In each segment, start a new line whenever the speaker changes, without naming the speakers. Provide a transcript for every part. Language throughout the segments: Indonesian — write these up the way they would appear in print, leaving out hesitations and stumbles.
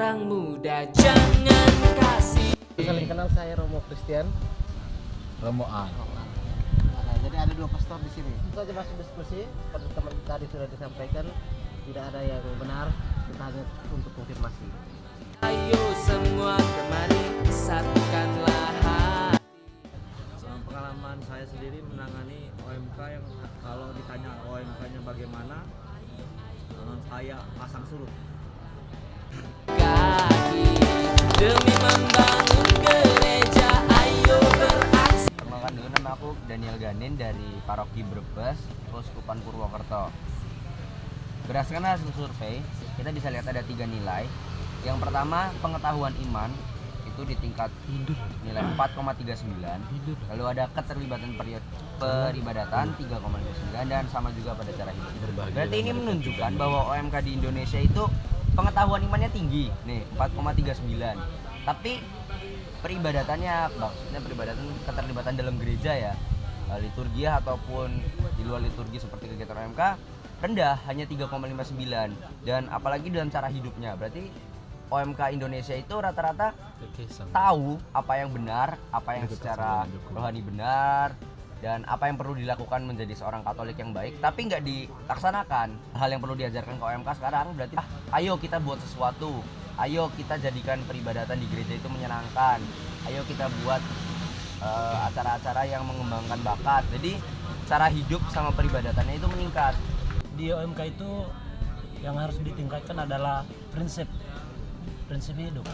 Bambang muda jangan kasih.
Saling kenal, saya Romo Christian.
Romoan.
Nah, jadi ada dua pastor di sini. Itu aja masuk diskusi. Seperti teman tadi sudah disampaikan, tidak ada yang benar. Kita hanya untuk konfirmasi.
Ayo semua kemari satukanlah hati.
Pengalaman saya sendiri menangani OMK yang kalau ditanya OMK-nya bagaimana, saya pasang surut.
Kaki demi membangun gereja, ayo beraksi.
Perkenalkan dulu, nama aku Daniel Ganin dari Paroki Brebes, Keuskupan Purwokerto. Berdasarkan hasil survei, kita bisa lihat ada 3 nilai. Yang pertama, pengetahuan iman itu di tingkat nilai 4,39. Lalu ada keterlibatan peribadatan 3,9 dan sama juga pada cara hidup. Berarti ini menunjukkan bahwa OMK di Indonesia itu pengetahuan imannya tinggi, nih 4,39. Tapi peribadatannya, maksudnya peribadatan keterlibatan dalam gereja ya, liturgia ataupun di luar liturgi seperti kegiatan OMK rendah, hanya 3,59. Dan apalagi dalam cara hidupnya, berarti OMK Indonesia itu rata-rata tahu apa yang benar, apa yang secara rohani benar, dan apa yang perlu dilakukan menjadi seorang Katolik yang baik, tapi nggak dilaksanakan. Hal yang perlu diajarkan ke OMK sekarang berarti ayo kita buat sesuatu, ayo kita jadikan peribadatan di gereja itu menyenangkan, ayo kita buat acara-acara yang mengembangkan bakat. Jadi cara hidup sama peribadatannya itu meningkat.
Di OMK itu yang harus ditingkatkan adalah prinsip hidup.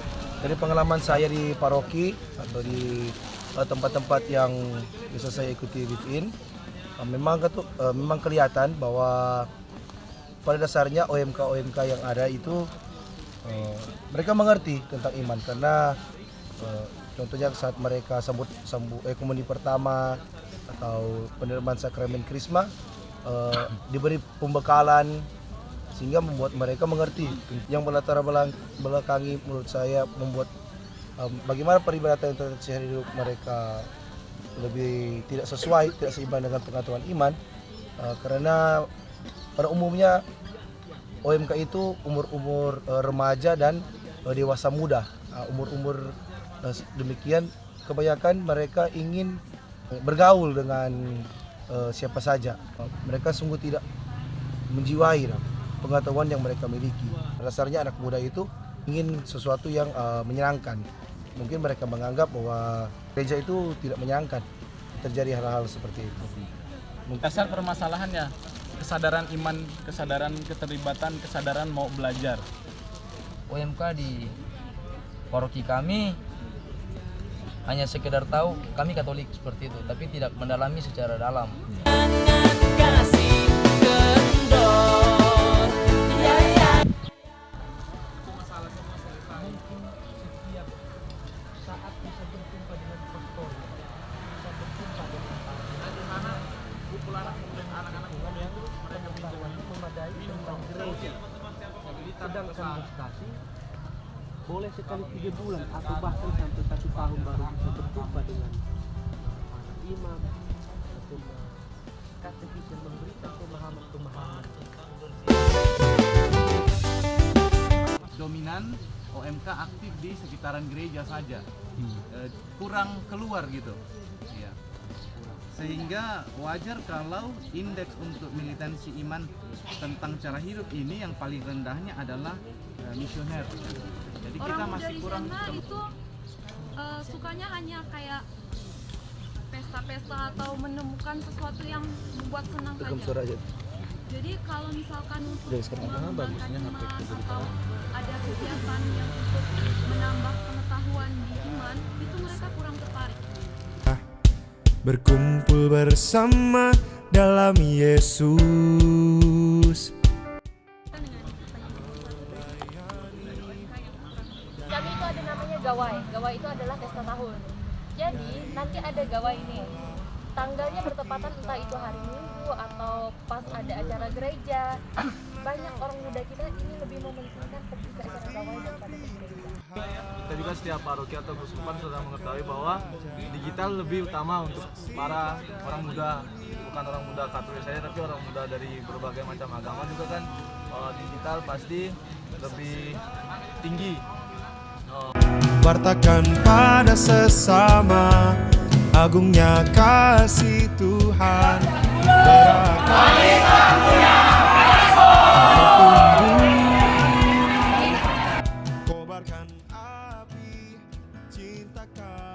Dari pengalaman saya di paroki atau di tempat-tempat yang bisa saya ikuti live-in, memang kelihatan bahwa pada dasarnya OMK yang ada itu mereka mengerti tentang iman, karena contohnya saat mereka sambut komuni pertama atau penerimaan sakramen Krisma, diberi pembekalan sehingga membuat mereka mengerti. Yang berlatar belakangi menurut saya membuat bagaimana peribadatan yang sehari hidup mereka lebih tidak sesuai, tidak seimbang dengan pengetahuan iman, karena pada umumnya OMK itu umur-umur remaja dan dewasa muda. Umur-umur demikian kebanyakan mereka ingin bergaul dengan siapa saja. Mereka sungguh tidak menjiwai pengetahuan yang mereka miliki. Dasarnya anak muda itu ingin sesuatu yang menyenangkan. Mungkin mereka menganggap bahwa gereja itu tidak menyenangkan terjadi hal-hal seperti itu.
Dasar permasalahannya kesadaran iman, kesadaran keterlibatan, kesadaran mau belajar.
OMK di paroki kami hanya sekedar tahu kami Katolik seperti itu, tapi tidak mendalami secara dalam.
Jangan kasih kendor.
Sedangkan diskusi boleh sekali 3 bulan atau bahkan sampai 1 tahun baru bisa berjumpa dengan imam atau katekis yang memberikan pemahaman.
Dominan OMK aktif di sekitaran gereja saja, kurang keluar gitu. Ya. Sehingga wajar kalau indeks untuk militansi iman tentang cara hidup ini yang paling rendahnya adalah misioner. Jadi
orang
kita
muda
masih
di
kurang
sana itu sukanya hanya kayak pesta-pesta atau menemukan sesuatu yang membuat senang saja. Jadi kalau misalkan untuk mengembangkan iman atau ada kegiatan yang untuk menambah pengetahuan di iman, itu mereka kurang tertarik.
Berkumpul bersama dalam Yesus.
Kami itu ada namanya gawai. Gawai itu adalah pesta tahun. Jadi nanti ada gawai ini. Tanggalnya bertepatan entah itu hari Minggu atau pas ada acara gereja. Banyak orang muda kita ini lebih mementingkan ketika acara gawai daripada ke gereja.
Kita juga setiap paroki atau keuskupan sudah mengetahui bahwa digital lebih utama untuk para orang muda, bukan orang muda Katolik saja tapi orang muda dari berbagai macam agama juga kan. Digital pasti lebih tinggi
Wartakan pada sesama agungnya kasih Tuhan. Kobarkan api cinta kasih.